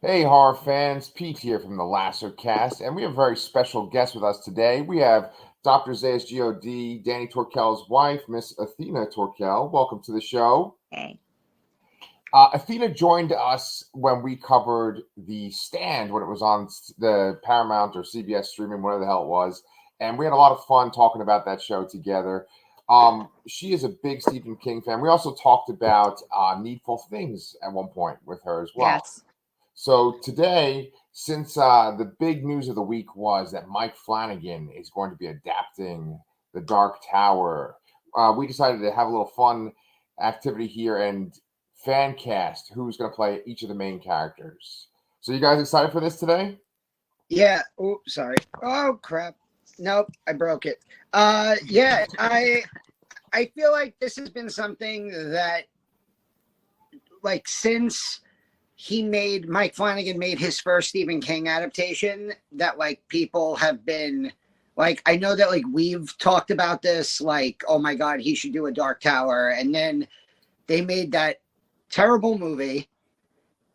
Hey, horror fans, Pete here from the Lasser Cast, and we have a very special guest with us today. We have Dr. Zayas God, Danny Torkel's wife, Miss Athena Torkel. Welcome to the show. Hey. Athena joined us when we covered The Stand when it was on the Paramount or CBS streaming, whatever the hell it was, and we had a lot of fun talking about that show together. She is a big Stephen King fan. We also talked about Needful Things at one point with her as well. Yes. So today, since the big news of the week was that Mike Flanagan is going to be adapting The Dark Tower, we decided to have a little fun activity here and fan cast who's going to play each of the main characters. So you guys excited for this today? Yeah. Oh, sorry. Oh, crap. Nope, I broke it. Yeah, I feel like this has been something that, like, since Mike Flanagan made his first Stephen King adaptation, that, like, people have been, like, I know that, like, we've talked about this, like, oh my God, he should do a Dark Tower. And then they made that terrible movie,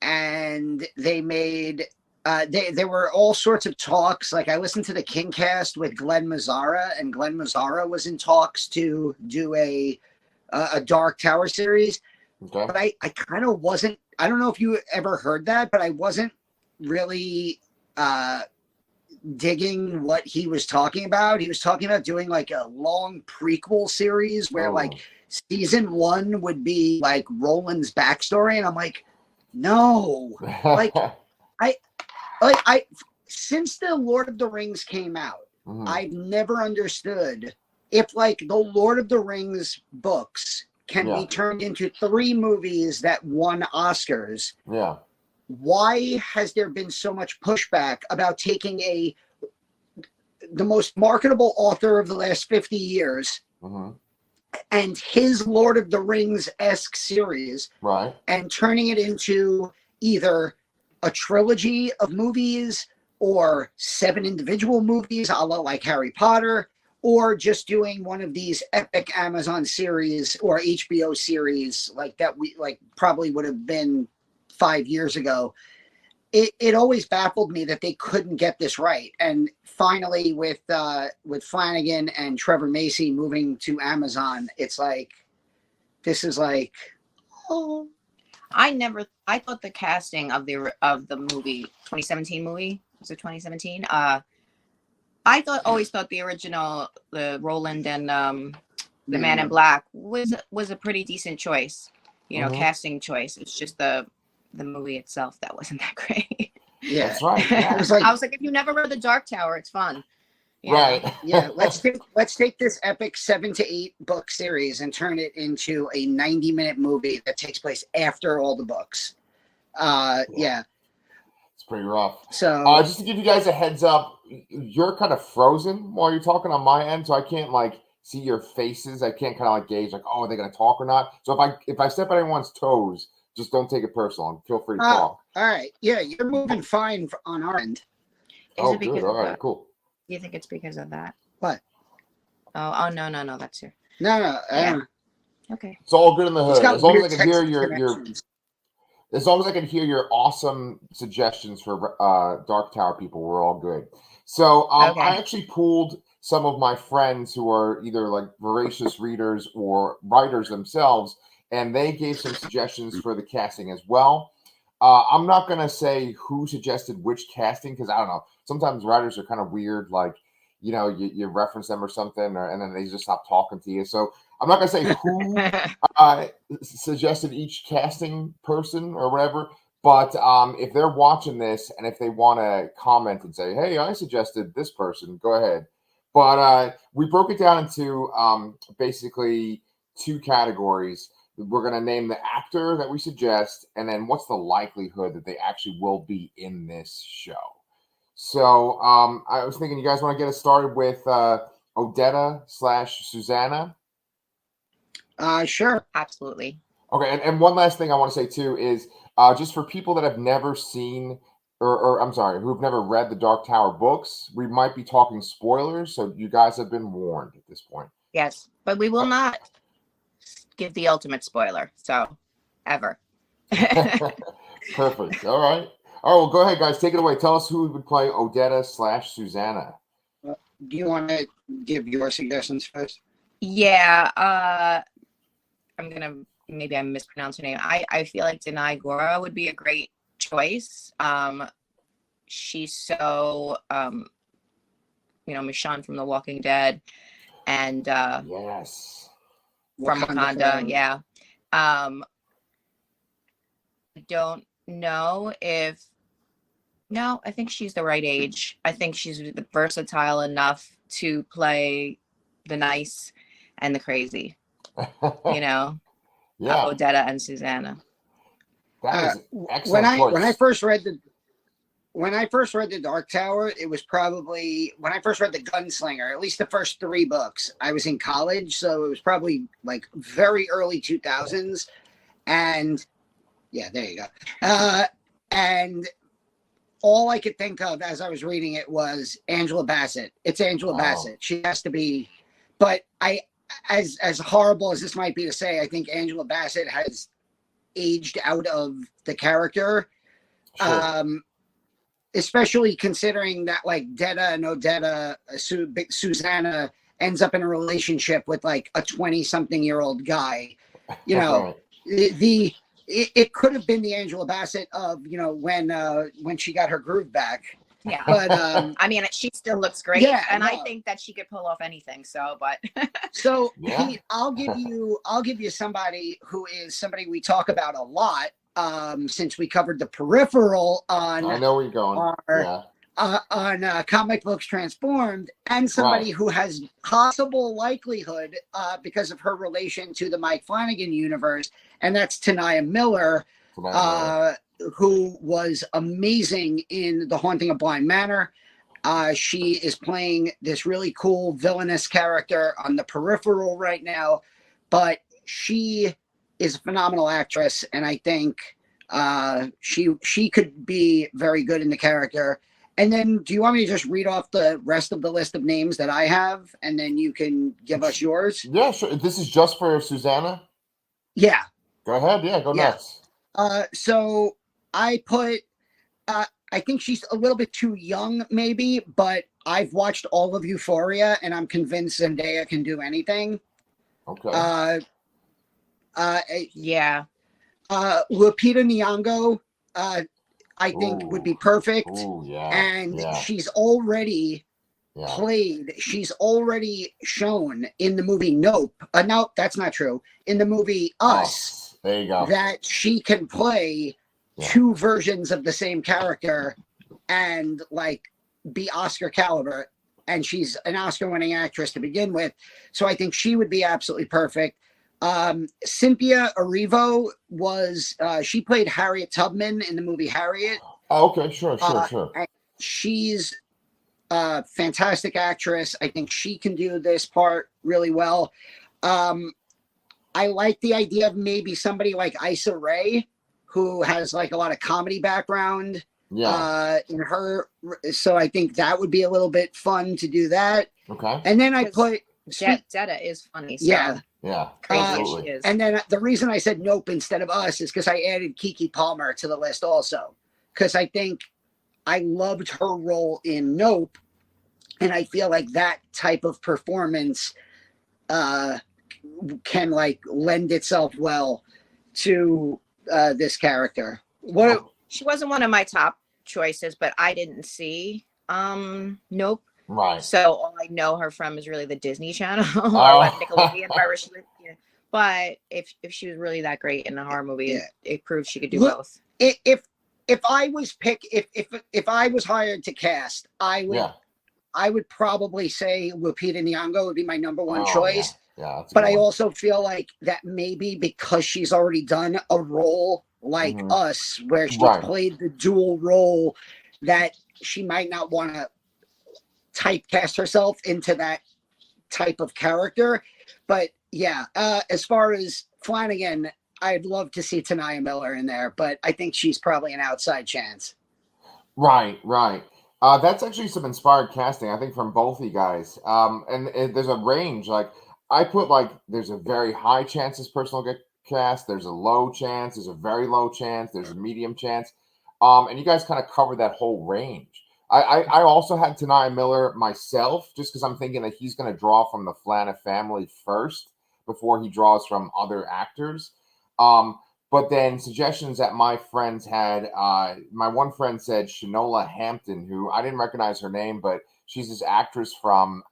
and they made, there were all sorts of talks. Like, I listened to the King cast with Glenn Mazzara, and Glenn Mazzara was in talks to do a Dark Tower series. Okay. But I kind of wasn't, I don't know if you ever heard that, but I wasn't really digging what he was talking about. He was talking about doing like a long prequel series where like season 1 would be like Roland's backstory. And I'm like, no, like I since the Lord of the Rings came out, I've never understood if like the Lord of the Rings books can be turned into 3 movies that won Oscars. Yeah. Why has there been so much pushback about taking the most marketable author of the last 50 years and his Lord of the Rings-esque series and turning it into either a trilogy of movies or 7 individual movies, a la like Harry Potter, or just doing one of these epic Amazon series or HBO series like that we like probably would have been 5 years ago. It always baffled me that they couldn't get this right. And finally with Flanagan and Trevor Macy moving to Amazon, it's like, this is like, oh. I thought the casting of the movie, 2017 movie, was it 2017? Always thought the original, the Roland and the Man in Black was a pretty decent choice, casting choice. It's just the movie itself that wasn't that great. Yeah, that's right. Yeah. I was like, if you never read The Dark Tower, it's fun. Right. Yeah. Let's take this epic 7 to 8 book series and turn it into a 90-minute movie that takes place after all the books. Yeah. It's pretty rough. So just to give you guys a heads up, you're kind of frozen while you're talking on my end, so I can't like see your faces. I can't kind of like gauge like, oh, are they going to talk or not? So if I step on anyone's toes, just don't take it personal and feel free to talk. All right. Yeah, you're moving fine on our end. Is it good. All right, cool. You think it's because of that? What? Oh no, that's your. No. Okay. It's all good in the hood. As long as I can hear your as long as I can hear your awesome suggestions for Dark Tower people, we're all good. So I actually pulled some of my friends who are either like voracious readers or writers themselves, and they gave some suggestions for the casting as well. I'm not going to say who suggested which casting because I don't know. Sometimes writers are kind of weird, like, you reference them or something, and then they just stop talking to you. So I'm not going to say who suggested each casting person or whatever. But if they're watching this and if they want to comment and say, hey, I suggested this person, go ahead. But we broke it down into basically 2 categories. We're going to name the actor that we suggest, and then what's the likelihood that they actually will be in this show. So I was thinking you guys want to get us started with Odetta / Susanna? Sure. Absolutely. Okay, and one last thing I want to say, too, is just for people that have never seen, or I'm sorry, who've never read the Dark Tower books, we might be talking spoilers, so you guys have been warned at this point. Yes, but we will not give the ultimate spoiler, so ever. Perfect. All right. All right, well, go ahead, guys. Take it away. Tell us who would play Odetta / Susanna. Do you want to give your suggestions first? Yeah. Maybe I'm mispronouncing her name. I feel like Denai Gora would be a great choice. She's so, Michonne from The Walking Dead, and yes, from Wakanda. Yeah. I don't know if. No, I think she's the right age. I think she's versatile enough to play the nice and the crazy. Yeah. Odetta and Susanna. That is excellent choice. When I first read the Dark Tower, it was probably when I first read the Gunslinger. At least the first 3 books. I was in college, so it was probably like very early 2000s, and yeah, there you go. And all I could think of as I was reading it was Angela Bassett. It's Angela Bassett. She has to be. But as horrible as this might be to say, I think Angela Bassett has aged out of the character. Sure. Especially considering that like Detta and Odetta, Susanna ends up in a relationship with like a 20-something-year-old guy. It could have been the Angela Bassett of, when she got her groove back. Yeah. But I mean, she still looks great. Yeah, and I think that she could pull off anything. So, Pete, I'll give you somebody who is somebody we talk about a lot, since we covered the Peripheral on. I know where you're going. On Comic Books Transformed, and somebody who has possible likelihood because of her relation to the Mike Flanagan universe, and that's Tanaya Miller, who was amazing in The Haunting of Bly Manor. She is playing this really cool villainous character on the Peripheral right now, but she is a phenomenal actress, and I think she could be very good in the character. And then do you want me to just read off the rest of the list of names that I have, and then you can give us yours? Yeah, sure. This is just for Susanna? Yeah. Go ahead. Yeah, go nuts. So I put, I think she's a little bit too young, maybe, but I've watched all of Euphoria, and I'm convinced Zendaya can do anything. Okay. Yeah. Lupita Nyong'o, I think would be perfect. And she's already played, she's already shown in the movie Nope. No, that's not true. In the movie Us, there you go. That she can play 2 versions of the same character and like be Oscar caliber. And she's an Oscar winning actress to begin with. So I think she would be absolutely perfect. Cynthia Erivo was she played Harriet Tubman in the movie Harriet. Oh, okay, sure. She's a fantastic actress. I think she can do this part really well. I like the idea of maybe somebody like Issa Rae, who has like a lot of comedy background in her. So I think that would be a little bit fun to do that. Okay. And then I put Detta is funny. So. Yeah. Crazy she is. And then the reason I said Nope instead of Us is because I added Keke Palmer to the list also. Because I think I loved her role in Nope. And I feel like that type of performance can like lend itself well to this character. She wasn't one of my top choices, but I didn't see Nope. Right. So all I know her from is really the Disney Channel or like Nickelodeon. But if she was really that great in a horror movie, it proved she could do both. If I was if I was hired to cast, I would probably say Lupita Nyong'o would be my number one choice. Yeah, but I also feel like that maybe because she's already done a role like Us, where she played the dual role, that she might not want to typecast herself into that type of character. But yeah, as far as Flanagan, I'd love to see Tanaya Miller in there, but I think she's probably an outside chance. Right. That's actually some inspired casting, I think, from both of you guys. And there's a range. Like I put like there's a very high chance this person will get cast. There's a low chance. There's a very low chance. There's a medium chance. And you guys kind of covered that whole range. I also had Tanai Miller myself, just because I'm thinking that he's going to draw from the Flanagan family first before he draws from other actors. But then suggestions that my friends had, my one friend said Shanola Hampton, who I didn't recognize her name, but she's this actress from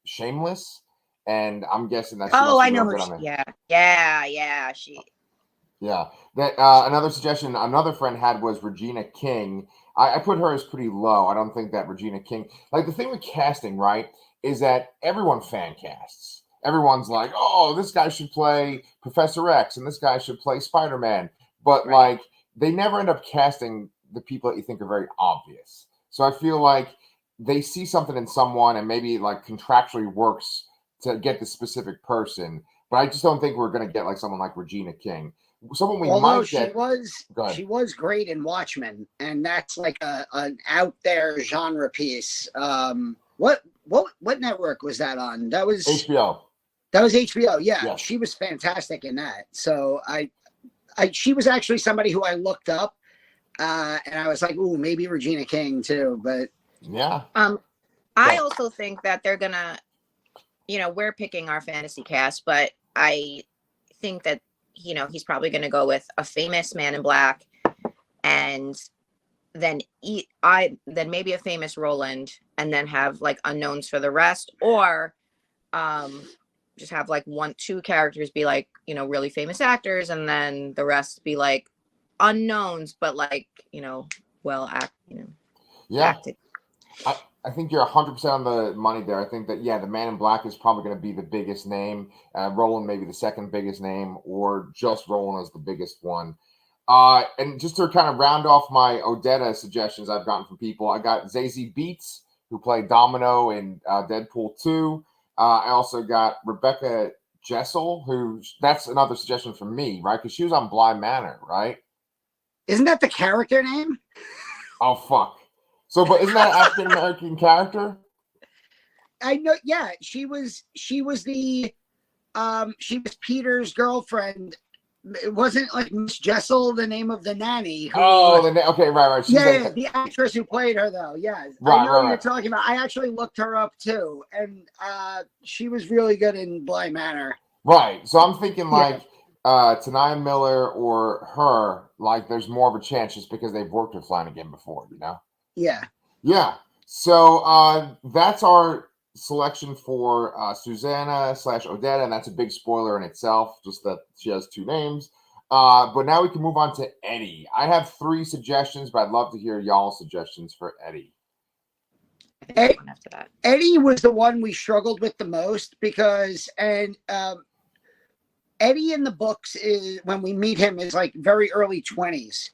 Shameless. And I'm guessing that she I must be know real her. good on it. Yeah. Yeah. That another suggestion another friend had was Regina King. I put her as pretty low. I don't think that Regina King, like the thing with casting, right, is that everyone fan casts. Everyone's like, oh, this guy should play Professor X and this guy should play Spider-Man. But like they never end up casting the people that you think are very obvious. So I feel like they see something in someone and maybe like contractually works to get the specific person. But I just don't think we're going to get like someone like Regina King. Someone we Although might get. she was great in Watchmen, and that's like an out there genre piece. What network was that on? That was HBO. That was HBO. Yeah, yes. She was fantastic in that. So she was actually somebody who I looked up, and I was like, ooh, maybe Regina King too. But yeah. I also think that they're gonna, we're picking our fantasy cast, but I think that he's probably going to go with a famous man in black, and then maybe a famous Roland, and then have like unknowns for the rest, or just have like 1-2 characters be like really famous actors, and then the rest be like unknowns, but like well acted. I think you're 100% on the money there. I think that, the Man in Black is probably going to be the biggest name. Roland maybe the second biggest name, or just Roland as the biggest one. And just to kind of round off my Odetta suggestions I've gotten from people, I got Zazie Beetz, who played Domino in Deadpool 2. I also got Rebecca Jessel, that's another suggestion from me, right? Because she was on Bly Manor, right? Isn't that the character name? Oh, fuck. So, but isn't that an African American character? I know. Yeah, she was Peter's girlfriend. It wasn't like Miss Jessel, the name of the nanny. Okay, right. She's the actress who played her, though. Yeah, right, I know what you're talking about. I actually looked her up too, and she was really good in Bly Manor. Right. So I'm thinking like Tanai Miller or her. Like, there's more of a chance just because they've worked with Flanagan before, Yeah. So that's our selection for Susanna / Odetta, and that's a big spoiler in itself, just that she has 2 names. But now we can move on to Eddie. I have 3 suggestions, but I'd love to hear y'all's suggestions for Eddie. Eddie was the one we struggled with the most because, Eddie in the books is, when we meet him, is like very early 20s.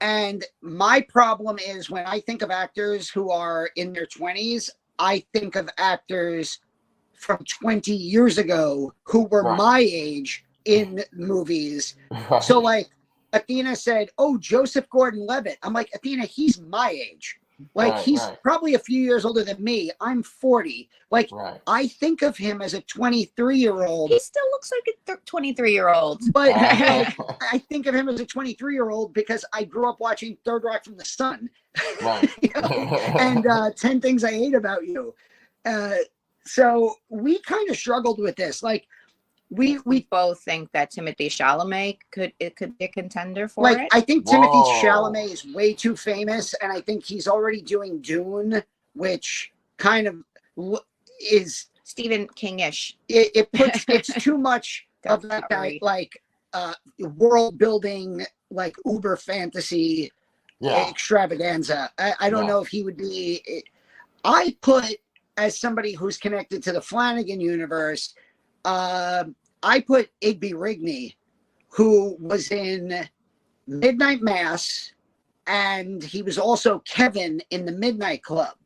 And my problem is when I think of actors who are in their 20s, I think of actors from 20 years ago who were my age in movies. So like Athena said, oh, Joseph Gordon-Levitt. I'm like, Athena, he's my age. Like he's probably a few years older than me. I'm 40. Like I think of him as a 23-year-old. He still looks like a 23-year-old. But I think of him as a 23-year-old because I grew up watching Third Rock from the Sun. And 10 Things I Hate About You. So we kind of struggled with this. Like we both think that Timothée Chalamet could be a contender for it. I think Timothée Chalamet is way too famous, and I think he's already doing Dune, which kind of is Stephen King-ish. It's too much of that guy, like world building, like uber fantasy extravaganza. I don't know if he would be. I put, as somebody who's connected to the Flanagan universe, I put Igby Rigney, who was in Midnight Mass, and he was also Kevin in the Midnight Club.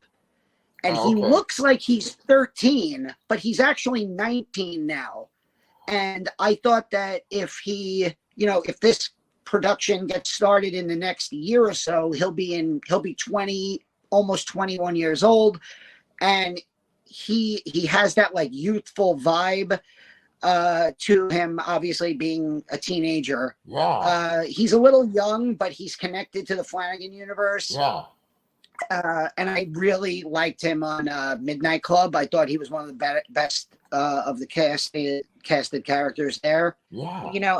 And he looks like he's 13, but he's actually 19 now. And I thought that if if this production gets started in the next year or so, he'll be 20, almost 21 years old. And he has that like youthful vibe. to him, obviously being a teenager. Yeah. He's a little young, but he's connected to the Flanagan universe. Yeah. And I really liked him on Midnight Club. I thought he was one of the best of the casted characters there. Yeah. You know,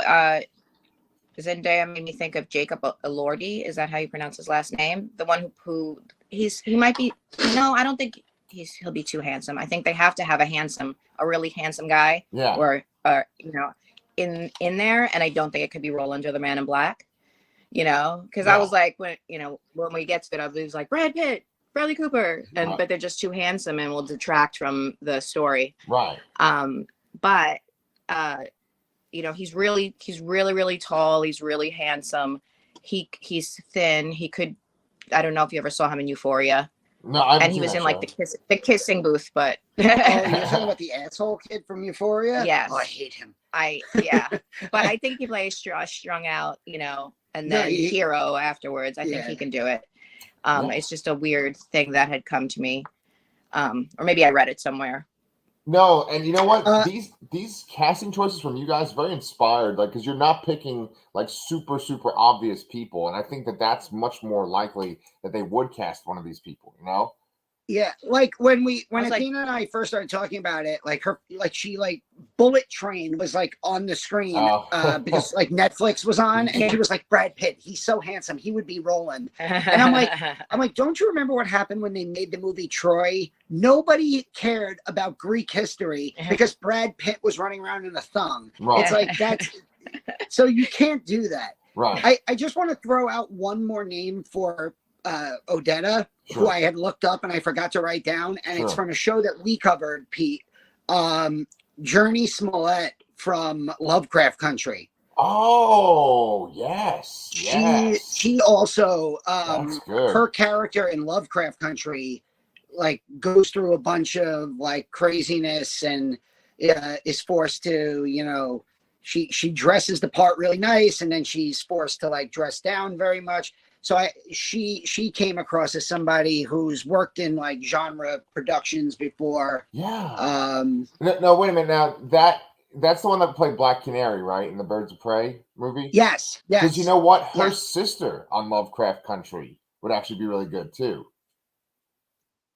Zendaya made me think of Jacob Elordi. Is that how you pronounce his last name? The one who he might be. No, I don't think he'll be too handsome. I think they have to have a really handsome guy. Yeah. Or you know, in there, and I don't think it could be Roland or the Man in Black. You know, because I was like, when we get to it, I was like Brad Pitt, Bradley Cooper, but they're just too handsome and will detract from the story. Right. But you know, he's really tall. He's really handsome. He's thin. He could. I don't know if you ever saw him in Euphoria. No, and he was in like the kissing booth, but oh, you're talking about the asshole kid from Euphoria? Yes. Oh, I hate him. But I think he plays strung out, you know, and then hero afterwards. I think he can do it. It's just a weird thing that had come to me, or maybe I read it somewhere. No, and you know what? These casting choices from you guys very inspired, like because you're not picking like super obvious people, and I think that's much more likely that they would cast one of these people. You know? Yeah, like when Athena and I first started talking about it, she Bullet Train was like on the screen because like Netflix was on, and she was like, Brad Pitt, he's so handsome, he would be Roland. And I'm like, don't you remember what happened when they made the movie Troy? Nobody cared about Greek history because Brad Pitt was running around in a thong. Right. It's like that's so you can't do that. Right. I just want to throw out one more name for Odetta, who I had looked up and I forgot to write down, and it's from a show that we covered, Pete. Journey Smollett from Lovecraft Country. Oh, yes. She also her character in Lovecraft Country like goes through a bunch of like craziness and is forced to, you know, she dresses the part really nice, and then she's forced to like dress down very much. So she came across as somebody who's worked in like genre productions before. Yeah. No, wait a minute. Now that's the one that played Black Canary, right, in the Birds of Prey movie. Yes. Because you know what, her sister on Lovecraft Country would actually be really good too.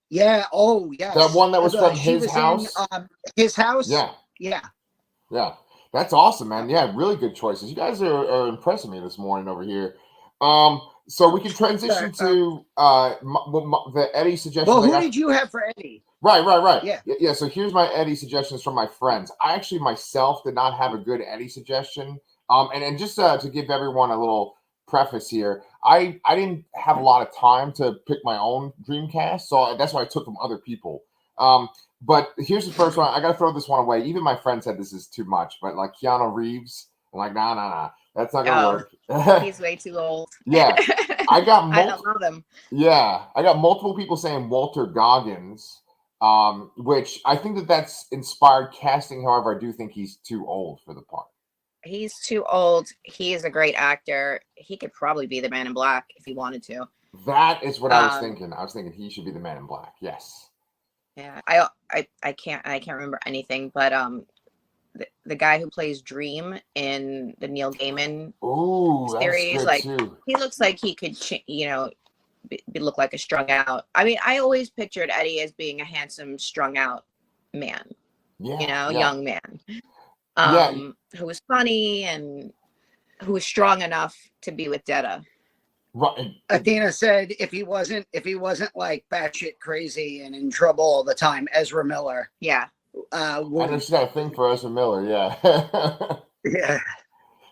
Yeah. Oh, yes. That one that was from His House. His House. Yeah. That's awesome, man. Yeah, really good choices. You guys are impressing me this morning over here. So we can transition to the Eddie suggestions. Well, who did you have for Eddie? Right. Yeah. So here's my Eddie suggestions from my friends. I actually myself did not have a good Eddie suggestion. And just to give everyone a little preface here, I didn't have a lot of time to pick my own Dreamcast, so that's why I took from other people. But here's the first one. I got to throw this one away. Even my friend said this is too much, but like Keanu Reeves, I'm like, nah. That's not gonna work. He's way too old. Yeah, I don't know them. Yeah, I got multiple people saying Walter Goggins, which I think that's inspired casting. However, I do think he's too old for the part. He's too old. He is a great actor. He could probably be the Man in Black if he wanted to. That is what I was thinking. I was thinking he should be the Man in Black. Yes. Yeah, I can't remember anything, but the guy who plays Dream in the Neil Gaiman series, like he looks like he could, look like a strung out. I mean, I always pictured Eddie as being a handsome, strung out man. Young man, who was funny and who was strong enough to be with Odetta. Right. Athena said if he wasn't like batshit crazy and in trouble all the time, Ezra Miller. Yeah. I know she's got a thing for Ezra Miller.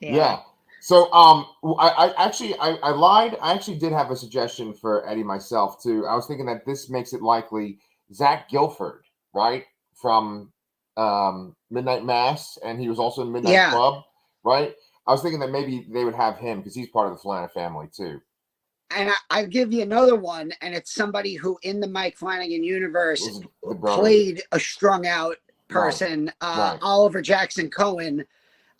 Yeah. So I lied. I actually did have a suggestion for Eddie myself too. I was thinking that this makes it likely Zach Gilford, right, from Midnight Mass, and he was also in Midnight Club, right? I was thinking that maybe they would have him because he's part of the Flanagan family too. And I'll give you another one, and it's somebody who in the Mike Flanagan universe played a strung out person, Oliver Jackson Cohen.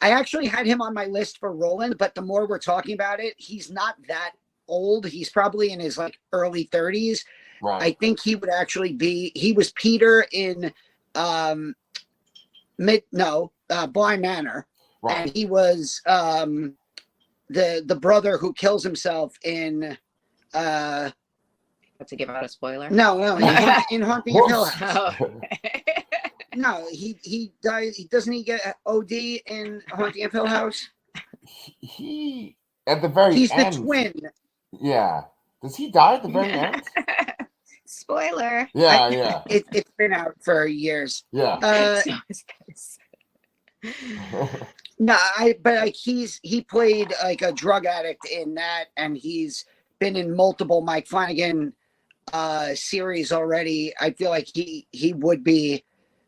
I actually had him on my list for Roland, but the more we're talking about it, he's not that old. He's probably in his like early 30s. Right. I think he would actually be, he was Peter in Bly Manor, Right. and he was the brother who kills himself in. Have to give out a spoiler? No, in Haunting of Hill House. Oh. No, he died. Doesn't he get OD in Haunting of Hill House? He at the very He's end. the twin. Yeah. Does he die at the very end? Spoiler. Yeah. It's been out for years. Yeah. No, but like he played like a drug addict in that, and he's been in multiple Mike Flanagan series already. I feel like he would be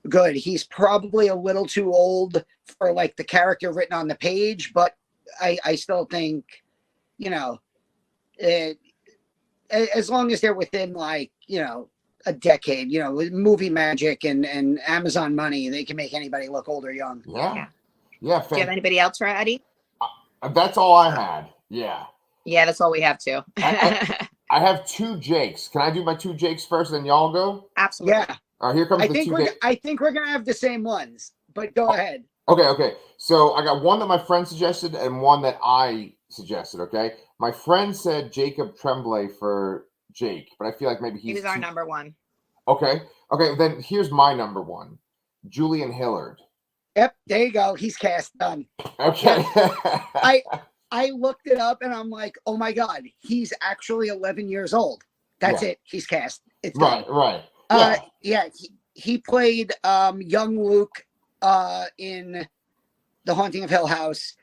good. He's probably a little too old for like the character written on the page, but I still think, you know, as long as they're within like, you know, a decade, you know, with movie magic and Amazon money, they can make anybody look old or young. Yeah. Do you have anybody else for Eddie? That's all I had. Yeah. Yeah, that's all we have too. I have 2 Jakes. Can I do my 2 Jakes first, and then y'all go? Absolutely. Yeah. All right, here comes the 2 Jakes. I think we're gonna have the same ones, but go ahead. Okay. So I got one that my friend suggested and one that I suggested. Okay, my friend said Jacob Tremblay for Jake, but I feel like maybe he was our number 1. Okay. Then here's my number 1, Julian Hillard. Yep, there you go. He's cast, done. Okay. I looked it up and I'm like, oh my God, he's actually 11 years old. That's it. He's cast. It's done. Right. Yeah. He played young Luke in The Haunting of Hill House,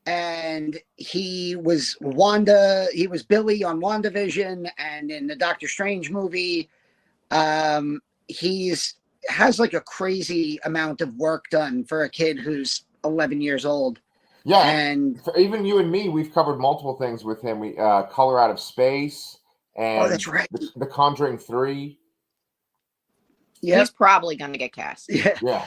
and he was Wanda. He was Billy on WandaVision and in the Doctor Strange movie. He's has like a crazy amount of work done for a kid who's 11 years old. Yeah, and for even you and me, we've covered multiple things with him. We Color Out of Space, and that's right. The Conjuring 3. Yeah, he's probably going to get cast. Yeah.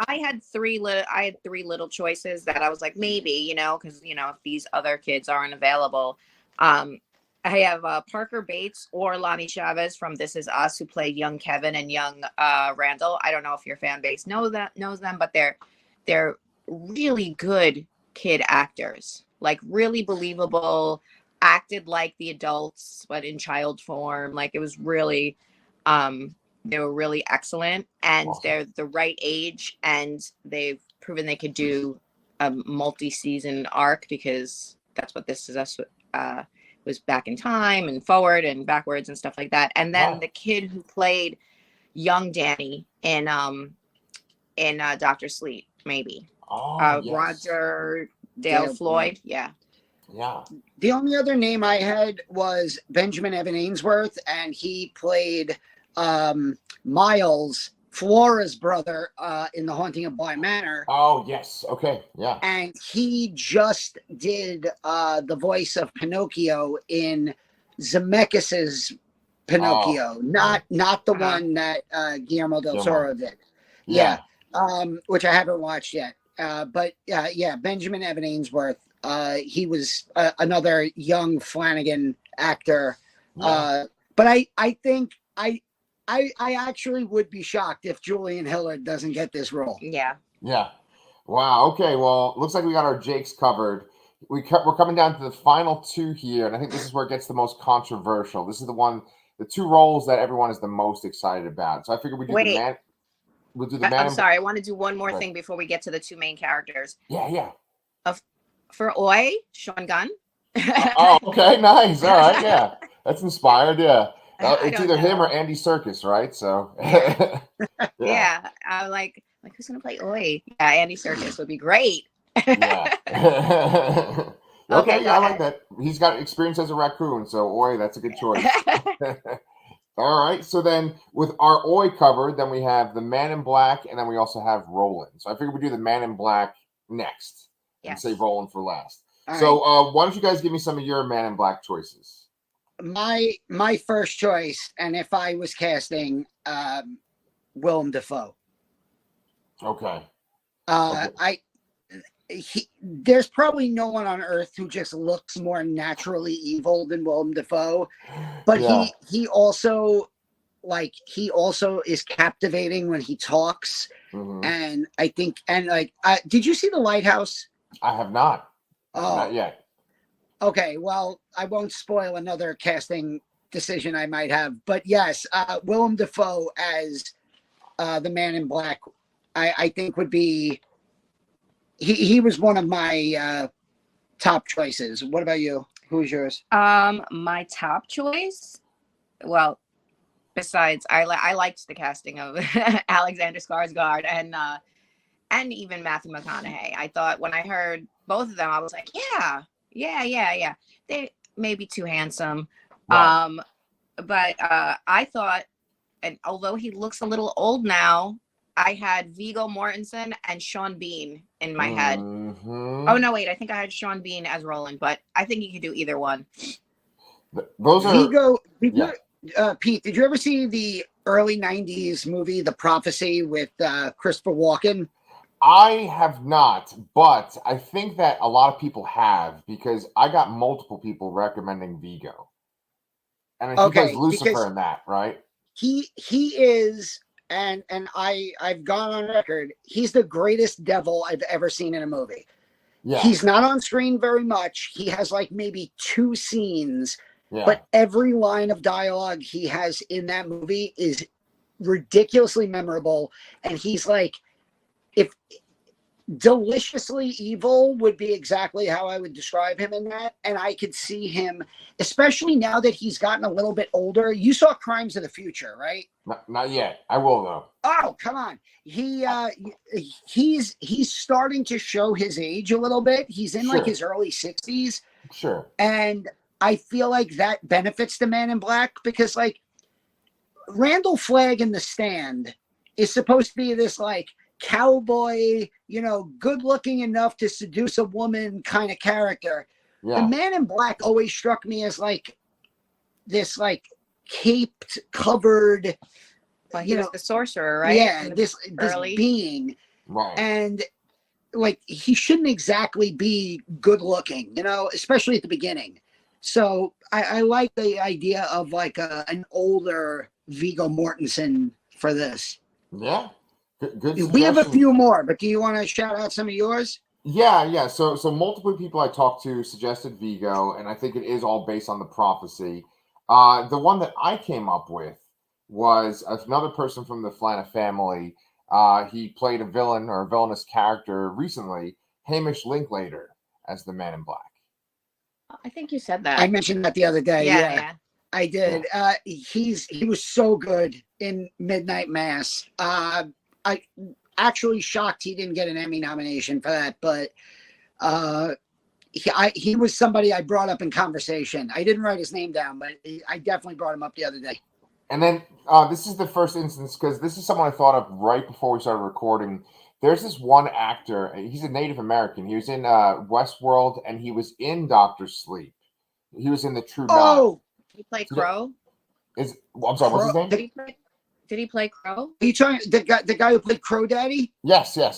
I had three little choices that I was like, maybe, you know, because you know, if these other kids aren't available, I have Parker Bates or Lonnie Chavez from This Is Us, who played young Kevin and young Randall. I don't know if your fan base knows them, but they're really good kid actors, like really believable, acted like the adults but in child form. Like it was really they were really excellent, and awesome. They're the right age, and they've proven they could do a multi-season arc, because that's what This Is Us was, back in time and forward and backwards and stuff like that. And then the kid who played young Danny in Dr. Sleep, maybe. Yes. Roger Dale Floyd. Yeah. The only other name I had was Benjamin Evan Ainsworth, and he played Miles, Flora's brother, in The Haunting of Bly Manor. Oh, yes. Okay. Yeah. And he just did the voice of Pinocchio in Zemeckis's Pinocchio, not the one that Guillermo del Toro did. Yeah. Which I haven't watched yet. But Benjamin Evan Ainsworth, he was another young Flanagan actor. But I think I actually would be shocked if Julian Hillard doesn't get this role. Yeah. Wow. Okay. Well, looks like we got our Jakes covered. We're coming down to the final 2 here, and I think this is where it gets the most controversial. This is the 2 roles that everyone is the most excited about. So I figured we'd do the man. We'll do the man. I'm sorry. I want to do one more thing before we get to the 2 main characters. Yeah. For Oi, Sean Gunn. Okay. Nice. All right. Yeah. That's inspired. Yeah. It's either him or Andy Serkis, right? So. Yeah. Like who's gonna play Oi? Yeah, Andy Serkis would be great. Yeah. Okay. I like that. He's got experience as a raccoon, so Oi, that's a good choice. All right. So then, with our Oi covered, then we have the Man in Black, and then we also have Roland. So I figured we'd do the Man in Black next, and save Roland for last. All right. Why don't you guys give me some of your Man in Black choices? My first choice, and if I was casting, Willem Dafoe. Okay. There's probably no one on earth who just looks more naturally evil than Willem Dafoe, but he also like he also is captivating when he talks. And I think, and like, did you see The Lighthouse? I have not. Oh, not yet. Okay, well, I won't spoil another casting decision I might have, but yes, Willem Dafoe as the Man in Black, I think would be. He was one of my top choices. What about you? Who's yours? My top choice. Well, besides, I liked the casting of Alexander Skarsgård and even Matthew McConaughey. I thought when I heard both of them, I was like, yeah. They may be too handsome, Right. but I thought, and although he looks a little old now, I had Viggo Mortensen and Sean Bean in my head. Oh no, wait, I think I had Sean Bean as Roland, but I think you could do either one. Those are Viggo. Yeah. Pete, did you ever see the early '90s movie The Prophecy with Christopher Walken? I have not, but I think that a lot of people have because I got multiple people recommending Viggo, and he plays Lucifer in that, right? He is, and I've gone on record. He's the greatest devil I've ever seen in a movie. Yeah. He's not on screen very much. He has like maybe 2 scenes, Yeah. but every line of dialogue he has in that movie is ridiculously memorable, and he's like, if deliciously evil would be exactly how I would describe him in that. And I could see him, especially now that he's gotten a little bit older. You saw Crimes of the Future, right? Not yet. I will though. Oh, come on. He's starting to show his age a little bit. He's in like his early 60s. Sure. And I feel like that benefits the Man in Black because like Randall Flagg in The Stand is supposed to be this like cowboy, good looking enough to seduce a woman kind of character. Yeah. The Man in Black always struck me as like this like caped, covered, well, he was the sorcerer, right? Yeah, this being. Right. And like he shouldn't exactly be good looking, especially at the beginning. So I like the idea of like an older Viggo Mortensen for this. Yeah. Good We have a few more, but do you want to shout out some of yours? Yeah. So multiple people I talked to suggested Viggo, and I think it is all based on the prophecy. The one that I came up with was another person from the Flanagan family. He played a villain or a villainous character recently, Hamish Linklater as the Man in Black. I think you said that. I mentioned that the other day. Yeah. I did. Yeah. He was so good in Midnight Mass. I actually shocked he didn't get an Emmy nomination for that, but he was somebody I brought up in conversation. I didn't write his name down, but I definitely brought him up the other day. And then this is the first instance because this is someone I thought of right before we started recording. There's this one actor. He's a Native American. He was in Westworld, and he was in Doctor Sleep. He was in The True Knot. Oh, he played Crow. I'm sorry. What's his name? Did he play Crow? Are you talking the guy who played Crow Daddy? Yes. Yeah.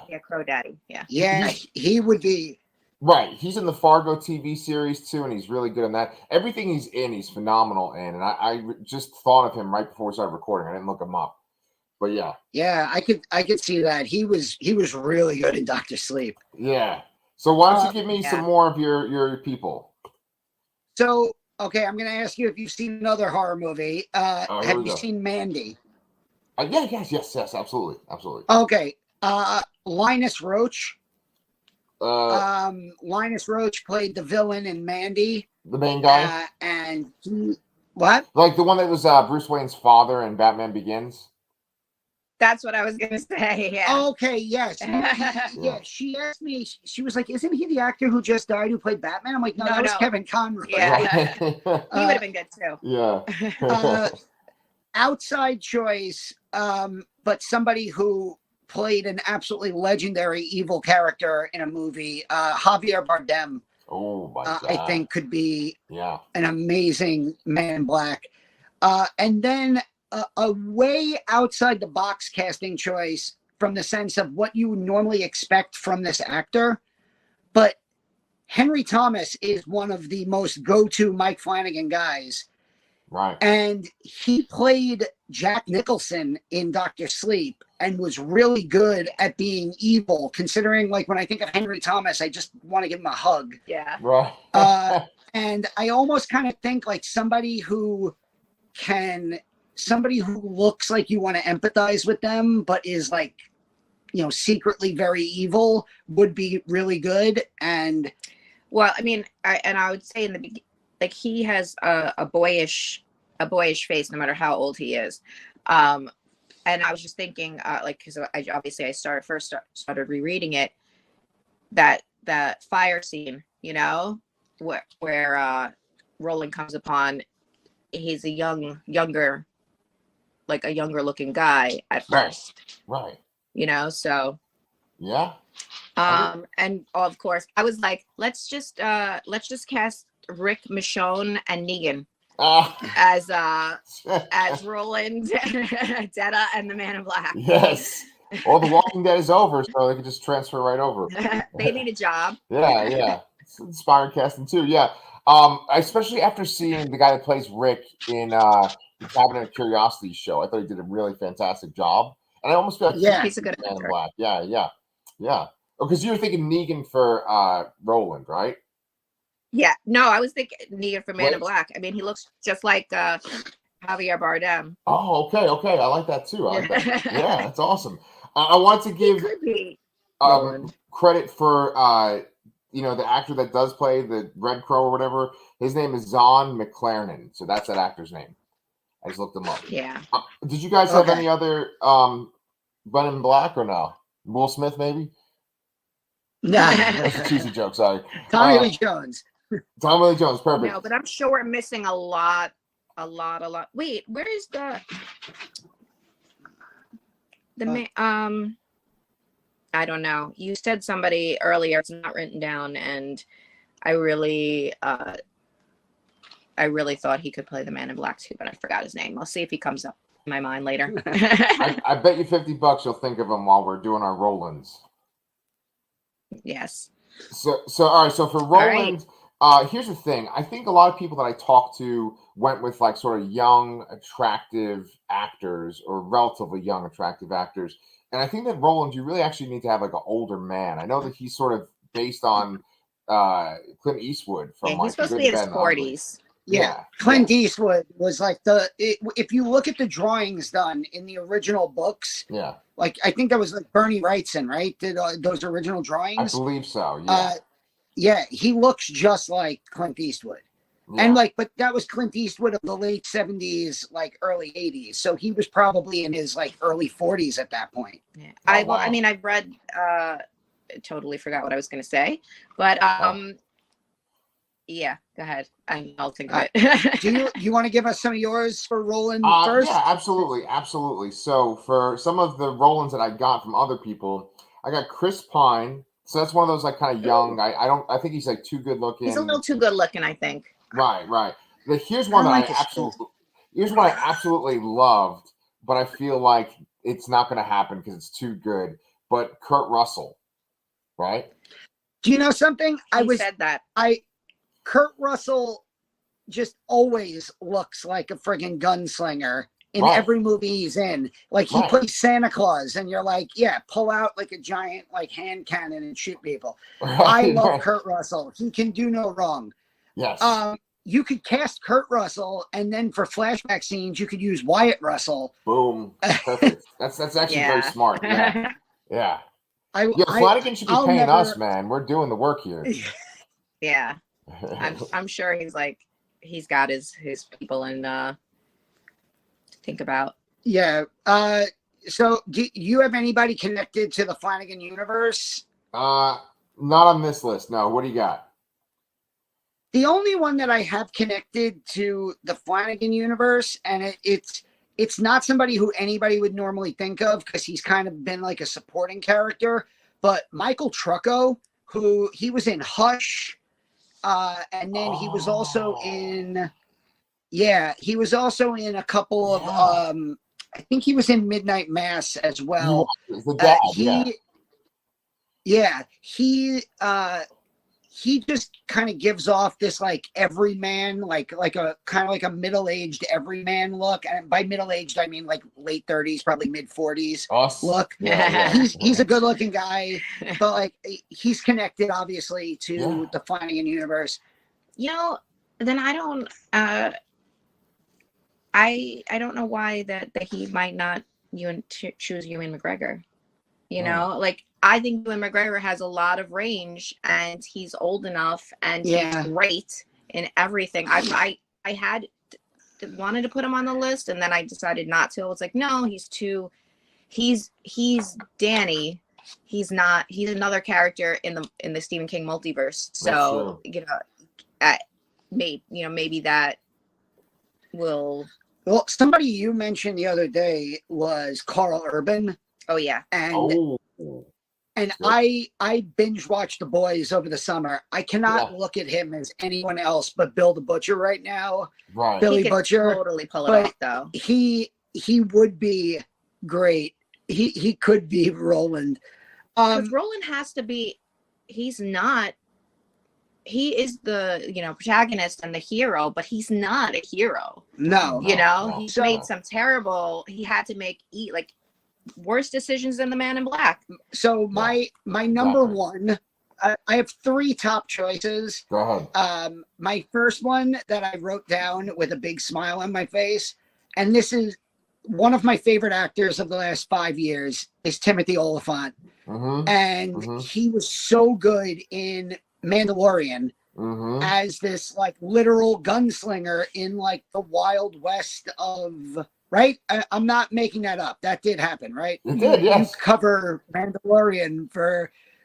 Yeah, Crow Daddy. Yeah. Yeah, he would be. Right. He's in the Fargo TV series too, and he's really good in that. Everything he's in, he's phenomenal in. And I just thought of him right before we started recording. I didn't look him up, but yeah. Yeah, I could see that. He was really good in Doctor Sleep. Yeah. So why don't you give me some more of your people? So. Okay, I'm going to ask you if you've seen another horror movie. Have you seen Mandy? Yes, absolutely. Okay, Linus Roach. Linus Roach played the villain in Mandy. The main guy? And what? Like the one that was Bruce Wayne's father in Batman Begins? That's what I was going to say, yeah. Okay, yes. Yeah, she asked me, she was like, isn't he the actor who just died who played Batman? I'm like, no, that was Kevin Conroy. Yeah. He would have been good too. Yeah. Outside choice, but somebody who played an absolutely legendary evil character in a movie, Javier Bardem. Oh my God. I think could be an amazing Man in Black. And then a way outside the box casting choice from the sense of what you would normally expect from this actor. But Henry Thomas is one of the most go-to Mike Flanagan guys. Right. And he played Jack Nicholson in Dr. Sleep and was really good at being evil, considering, like, when I think of Henry Thomas, I just want to give him a hug. Yeah. Right. And I almost kind of think like somebody who looks like you want to empathize with them, but is like, you know, secretly very evil would be really good. And well, I mean, I would say in the beginning, like, he has a boyish face, no matter how old he is. And I was just thinking, like, because I started rereading it, that fire scene, you know, where Roland comes upon, he's a younger looking guy at first, right? You know, so yeah. And of course, I was like, let's just cast Rick Michonne and Negan as Roland, Odetta, and the Man in Black. Yes. Well, The Walking Dead is over, so they can just transfer right over. They need a job. Yeah. It's inspired casting too. Yeah. Especially after seeing the guy that plays Rick in the Cabinet of Curiosities show, I thought he did a really fantastic job, and I almost feel like he's a good Man in Black. Yeah. Because you were thinking Negan for Roland, right? Yeah. No, I was thinking Negan for Man in Black. I mean, he looks just like Javier Bardem. Oh, okay. I like that too. I like that. Yeah, that's awesome. I want to give credit for the actor that does play the Red Crow or whatever. His name is Zahn McClarnon, so that's that actor's name. I just looked him up. Yeah. Did you guys have any other Men in Black or no? Will Smith maybe? No, that's a cheesy joke. Sorry. Tommy Lee Jones. Tommy Lee Jones, perfect. No, but I'm sure we're missing a lot. Wait, where is I don't know. You said somebody earlier. It's not written down, and I really thought he could play the Man in Black too, but I forgot his name. I'll see if he comes up in my mind later. I bet you $50 you'll think of him while we're doing our Rolands. Yes. So all right. So for Roland, here's the thing. I think a lot of people that I talked to went with like sort of young, attractive actors or relatively young, attractive actors. And I think that Roland, you really actually need to have like an older man. I know that he's sort of based on Clint Eastwood from he's supposed to be in his 40s. Yeah. Clint Eastwood was like if you look at the drawings done in the original books, like I think that was like Bernie Wrightson, right? Did those original drawings? I believe so. Yeah. He looks just like Clint Eastwood. Yeah. And like, but that was Clint Eastwood of the late 70s, like early 80s. So he was probably in his like early 40s at that point. Yeah. I mean, I've read totally forgot what I was gonna say. But yeah, go ahead. I'll think of it. Do you want to give us some of yours for Roland first? Yeah, absolutely. So for some of the Rolands that I got from other people, I got Chris Pine. So that's one of those like kind of young. I think he's like too good looking. He's a little too good looking, I think. Right. Here's one I absolutely loved, but I feel like it's not going to happen because it's too good. But Kurt Russell, right? Do you know something? Said that. Kurt Russell just always looks like a friggin' gunslinger in every movie he's in. Like he plays Santa Claus, and you're like, yeah, pull out like a giant like hand cannon and shoot people. I love Kurt Russell. He can do no wrong. Yes. You could cast Kurt Russell, and then for flashback scenes, you could use Wyatt Russell. Boom. Perfect. That's actually very smart. Yeah. Flanagan should be paying us, man. We're doing the work here. Yeah. I'm sure he's got his people and think about. Yeah. So do you have anybody connected to the Flanagan universe? Not on this list. No. What do you got? The only one that I have connected to the Flanagan universe, and it's not somebody who anybody would normally think of because he's kind of been like a supporting character, but Michael Trucco, who he was in Hush, and then he was also in a couple of I think he was in Midnight Mass as well. The dad, he just kind of gives off this like everyman, like a kind of like a middle-aged everyman look. And by middle-aged, I mean like late 30s, probably mid 40s look. He's a good-looking guy, but like he's connected obviously to the Flanagan universe. Then I don't I don't know why that he might not choose Ewan McGregor. Like I think Ewan McGregor has a lot of range, and he's old enough, and he's great in everything. I had wanted to put him on the list, and then I decided not to. It's like, no, he's Danny. He's not. He's another character in the Stephen King multiverse. So maybe that will. Well, somebody you mentioned the other day was Carl Urban. Oh yeah, and I binge watched The Boys over the summer. I cannot look at him as anyone else but Bill the Butcher right now. Right, Billy Butcher, totally pull it off though. He would be great. He could be Roland. Roland has to be. He's not. He is the protagonist and the hero, but he's not a hero. No, he's made some terrible. He had to make worse decisions than the Man in Black. So my number one, I have three top choices. Go ahead. My first one that I wrote down with a big smile on my face, and this is one of my favorite actors of the last 5 years, is Timothy Oliphant. And he was so good in Mandalorian as this like literal gunslinger in like the Wild West of, right? I'm not making that up. That did happen, right? It did, yes. You cover Mandalorian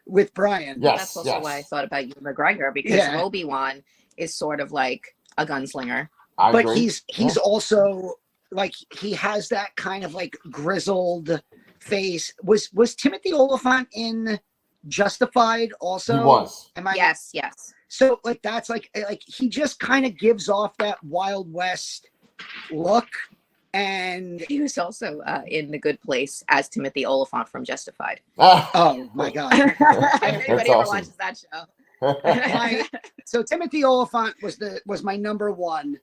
with Brian. Yes, that's also why I thought about Ewan McGregor, because Obi-Wan is sort of like a gunslinger. But he's also like, he has that kind of like grizzled face. Was Timothy Oliphant in Justified also? He was. Yes. So like that's like he just kind of gives off that Wild West look. And he was also in The Good Place as Timothy Oliphant from Justified. Oh my God. If anybody ever watches that show. So Timothy Oliphant was my number one.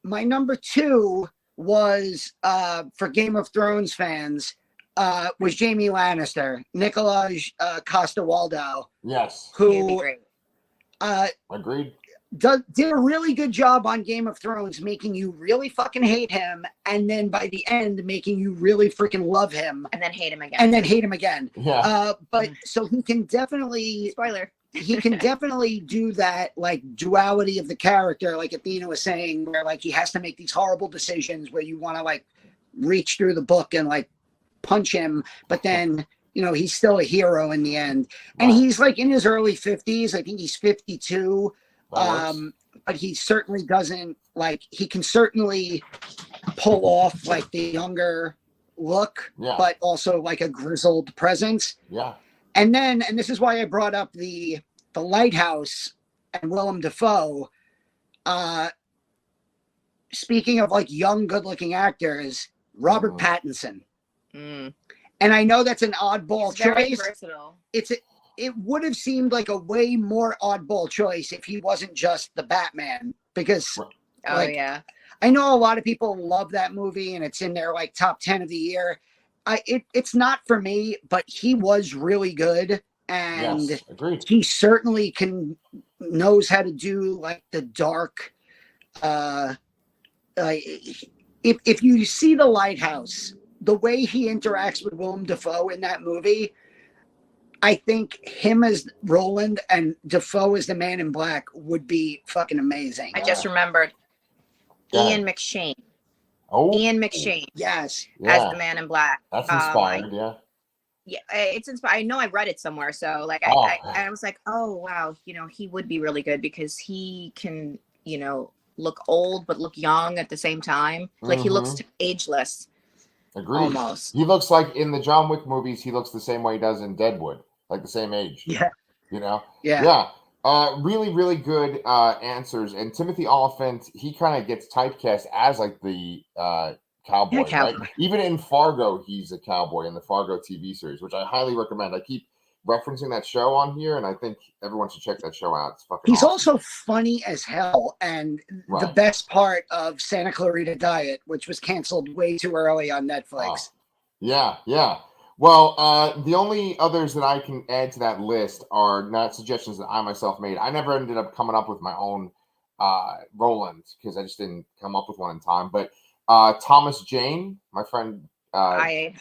My number two was for Game of Thrones fans, was Jaime Lannister, Nikolaj Costa-Waldau. Yes. Who agreed. Did a really good job on Game of Thrones, making you really fucking hate him, and then by the end making you really freaking love him, and then hate him again. Yeah. But so he can definitely spoiler. He can definitely do that like duality of the character, like Athena was saying, where like he has to make these horrible decisions where you want to like reach through the book and like punch him, but then he's still a hero in the end. And he's like in his early 50s. I think he's 52. But he certainly doesn't like, he can certainly pull off like the younger look, but also like a grizzled presence. Yeah. And this is why I brought up the Lighthouse and Willem Dafoe. Speaking of like young, good-looking actors, Robert Pattinson. And I know that's an oddball choice. Very versatile. It would have seemed like a way more oddball choice if he wasn't just the Batman, because I know a lot of people love that movie and it's in their like top 10 of the year. It's not for me, but he was really good, and he certainly knows how to do like the dark. If you see The Lighthouse, the way he interacts with Willem Dafoe in that movie, I think him as Roland and Dafoe as the Man in Black would be fucking amazing. I just remembered Ian McShane. Ian McShane. Yes. As the Man in Black. That's inspired, Yeah, it's inspired. I know I read it somewhere. So like I was like, oh wow, he would be really good because he can, look old but look young at the same time. Like he looks ageless. Agreed. Almost. He looks like in the John Wick movies, he looks the same way he does in Deadwood, like the same age. Yeah. Yeah. Really, really good answers. And Timothy Oliphant, he kind of gets typecast as like the cowboy. Right? Even in Fargo, he's a cowboy in the Fargo TV series, which I highly recommend. I keep referencing that show on here, and I think everyone should check that show out. It's fucking He's awesome. also funny as hell, and the best part of Santa Clarita Diet, which was canceled way too early on Netflix. Yeah. Well, the only others that I can add to that list are not suggestions that I myself made. I never ended up coming up with my own Roland because I just didn't come up with one in time. But Thomas Jane, my friend. I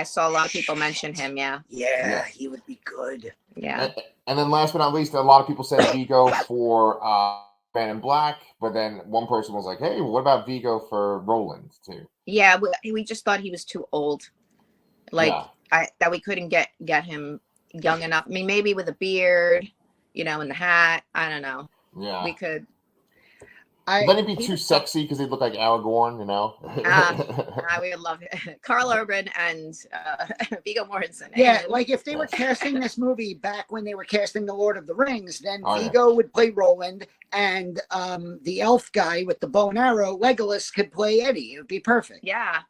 saw a lot of people mention him. Yeah, he would be good. Yeah. And then last but not least, a lot of people said Vigo for Man in Black, but then one person was like, "Hey, what about Vigo for Roland too?" Yeah, we just thought he was too old. That we couldn't get him young enough. I mean, maybe with a beard, and the hat. I don't know. Yeah, we could. Then he'd be too sexy because he'd look like Aragorn, We would love it. Carl Urban and Viggo Mortensen. Yeah, like if they were casting this movie back when they were casting The Lord of the Rings, then Viggo would play Roland, and the elf guy with the bow and arrow, Legolas, could play Eddie. It would be perfect. Yeah.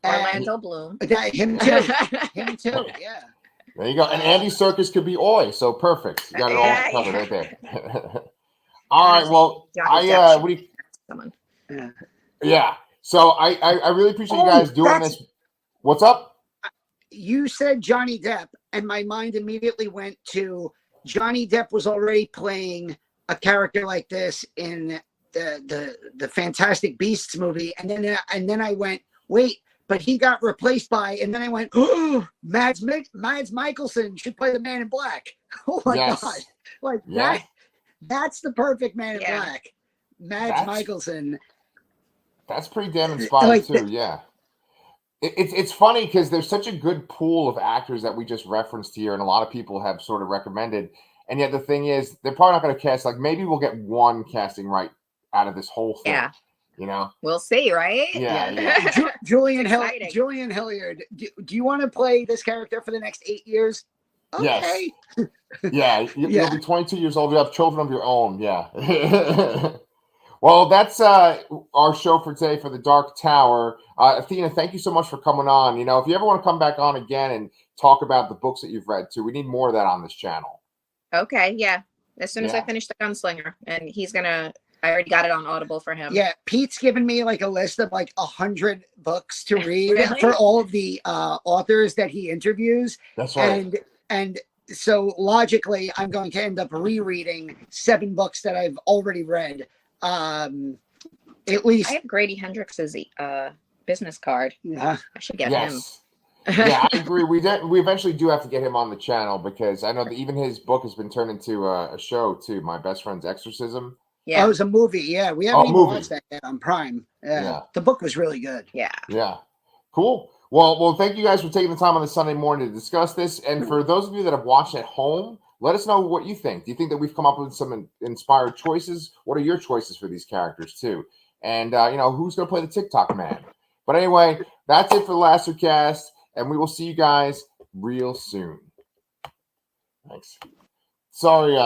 Orlando Bloom. Him too. Yeah. There you go. And Andy Serkis could be Oi, so perfect. You got it all covered right there. All right. Well, Yeah. So I really appreciate you guys doing this. What's up? You said Johnny Depp, and my mind immediately went to Johnny Depp was already playing a character like this in the Fantastic Beasts movie, and then I went, wait, but he got replaced by, and then I went, oh, Mads Mikkelsen should play the Man in Black. Oh my God. Like that's the perfect Man in Black. Mads Mikkelsen. That's pretty damn inspired too. Yeah. It's funny because there's such a good pool of actors that we just referenced here, and a lot of people have sort of recommended. And yet the thing is, they're probably not going to cast, like maybe we'll get one casting right out of this whole thing. Yeah. We'll see, right? Yeah. Julian Hillard. Do you want to play this character for the next 8 years? Okay. Yes. You'll be 22 years old. You have children of your own. Yeah. Well, that's our show for today for the Dark Tower. Athena, thank you so much for coming on. If you ever want to come back on again and talk about the books that you've read too, we need more of that on this channel. Okay. Yeah. As soon as I finish The Gunslinger, and I already got it on Audible for him. Yeah, Pete's given me like a list of like 100 books to read for all of the authors that he interviews. That's right. And so logically, I'm going to end up rereading 7 books that I've already read. At least I have Grady Hendrix's business card. Yeah, I should get him. Yeah, I agree. We eventually do have to get him on the channel because I know that even his book has been turned into a show too. My Best Friend's Exorcism. Yeah, it was a movie. Yeah, we haven't even watched that yet on Prime. Yeah, the book was really good. Yeah. Cool. Well, thank you guys for taking the time on this Sunday morning to discuss this. And for those of you that have watched at home, let us know what you think. Do you think that we've come up with some inspired choices? What are your choices for these characters too? And who's going to play the TikTok man? But anyway, that's it for the Lastercast, and we will see you guys real soon. Thanks. Sorry,